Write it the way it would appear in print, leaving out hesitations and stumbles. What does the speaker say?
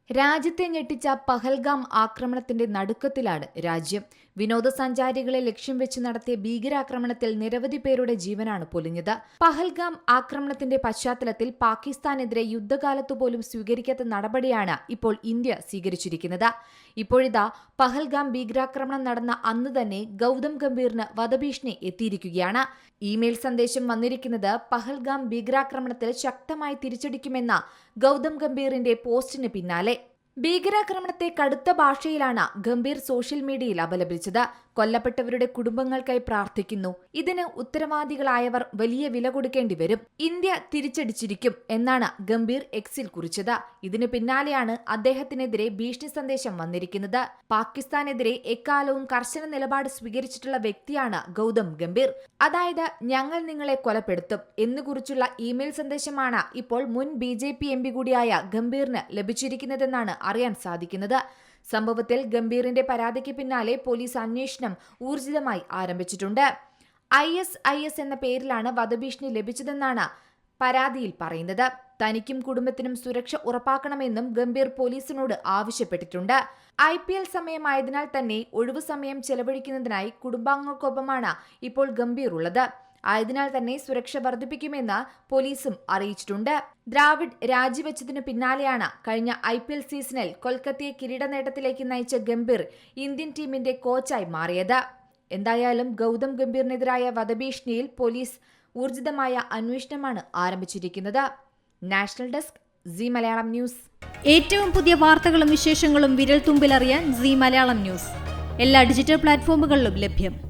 രാജ്യത്തെ ഞെട്ടിച്ച പഹൽഗാം ആക്രമണത്തിന്റെ നടുക്കത്തിലാണ് രാജ്യം. വിനോദസഞ്ചാരികളെ ലക്ഷ്യം വെച്ച് നടത്തിയ ഭീകരാക്രമണത്തിൽ നിരവധി പേരുടെ ജീവനാണ് പൊലിഞ്ഞത്. പഹൽഗാം ആക്രമണത്തിന്റെ പശ്ചാത്തലത്തിൽ പാകിസ്ഥാനെതിരെ യുദ്ധകാലത്തുപോലും സ്വീകരിക്കാത്ത നടപടിയാണ് ഇപ്പോൾ ഇന്ത്യ സ്വീകരിച്ചിരിക്കുന്നത്. ഇപ്പോഴിതാ പഹൽഗാം ഭീകരാക്രമണം നടന്ന അന്ന് തന്നെ ഗൗതം ഗംഭീറിന് വധഭീഷണി എത്തിയിരിക്കുകയാണ്. ഇമെയിൽ സന്ദേശം വന്നിരിക്കുന്നത് പഹൽഗാം ഭീകരാക്രമണത്തിൽ ശക്തമായി തിരിച്ചടിക്കുമെന്ന ഗൗതം ഗംഭീറിന്റെ പോസ്റ്റിന് പിന്നാലെ. ഭീകരാക്രമണത്തെ കടുത്ത ഭാഷയിലാണ് ഗംഭീർ സോഷ്യൽ മീഡിയയിൽ അപലപിച്ചത്. കൊല്ലപ്പെട്ടവരുടെ കുടുംബങ്ങൾക്കായി പ്രാർത്ഥിക്കുന്നു. ഇതിന് ഉത്തരവാദികളായവർ വലിയ വില കൊടുക്കേണ്ടി വരും. ഇന്ത്യ തിരിച്ചടിച്ചിരിക്കും എന്നാണ് ഗംഭീർ എക്സിൽ കുറിച്ചത്. ഇതിന് പിന്നാലെയാണ് അദ്ദേഹത്തിനെതിരെ ഭീഷണി സന്ദേശം വന്നിരിക്കുന്നത്. പാകിസ്ഥാനെതിരെ എക്കാലവും കർശന നിലപാട് സ്വീകരിച്ചിട്ടുള്ള വ്യക്തിയാണ് ഗൗതം ഗംഭീർ. അതായത് ഞങ്ങൾ നിങ്ങളെ കൊലപ്പെടുത്തും എന്ന് കുറിച്ചുള്ള ഇമെയിൽ സന്ദേശമാണ് ഇപ്പോൾ മുൻ BJP MP കൂടിയായ ഗംഭീറിന് ലഭിച്ചിരിക്കുന്നതെന്നാണ് അറിയാൻ സാധിക്കുന്നത്. സംഭവത്തിൽ ഗംഭീറിന്റെ പരാതിക്ക് പിന്നാലെ പോലീസ് അന്വേഷണം ഊർജിതമായി ആരംഭിച്ചിട്ടുണ്ട്. ISIS എന്ന പേരിലാണ് വധഭീഷണി ലഭിച്ചതെന്നാണ് പരാതിയിൽ പറയുന്നത്. തനിക്കും കുടുംബത്തിനും സുരക്ഷ ഉറപ്പാക്കണമെന്നും ഗംഭീർ പോലീസിനോട് ആവശ്യപ്പെട്ടിട്ടുണ്ട്. IPL സമയമായതിനാൽ തന്നെ ഒഴിവു സമയം ചെലവഴിക്കുന്നതിനായി കുടുംബാംഗങ്ങൾക്കൊപ്പമാണ് ഇപ്പോൾ ഗംഭീർ ഉള്ളത്. ആയതിനാൽ തന്നെ സുരക്ഷ വർദ്ധിപ്പിക്കുമെന്ന് പോലീസും അറിയിച്ചിട്ടുണ്ട്. ദ്രാവിഡ് രാജിവെച്ചതിനു പിന്നാലെയാണ് കഴിഞ്ഞ IPL സീസണിൽ കൊൽക്കത്തയെ കിരീട നേട്ടത്തിലേക്ക് നയിച്ച ഗംഭീർ ഇന്ത്യൻ ടീമിന്റെ കോച്ചായി മാറിയത്. എന്തായാലും ഗൗതം ഗംഭീറിനെതിരായ വധഭീഷണിയിൽ പോലീസ് ഊർജിതമായ അന്വേഷണമാണ് ആരംഭിച്ചിരിക്കുന്നത്. National desk C Malayalam news. ഏറ്റവും പുതിയ വാർത്തകളും വിശേഷങ്ങളും വിരൽ തുമ്പിലറിയാൻ സി മലയാളം ന്യൂസ് എല്ലാ ഡിജിറ്റൽ പ്ലാറ്റ്ഫോമുകളിലും ലഭ്യം.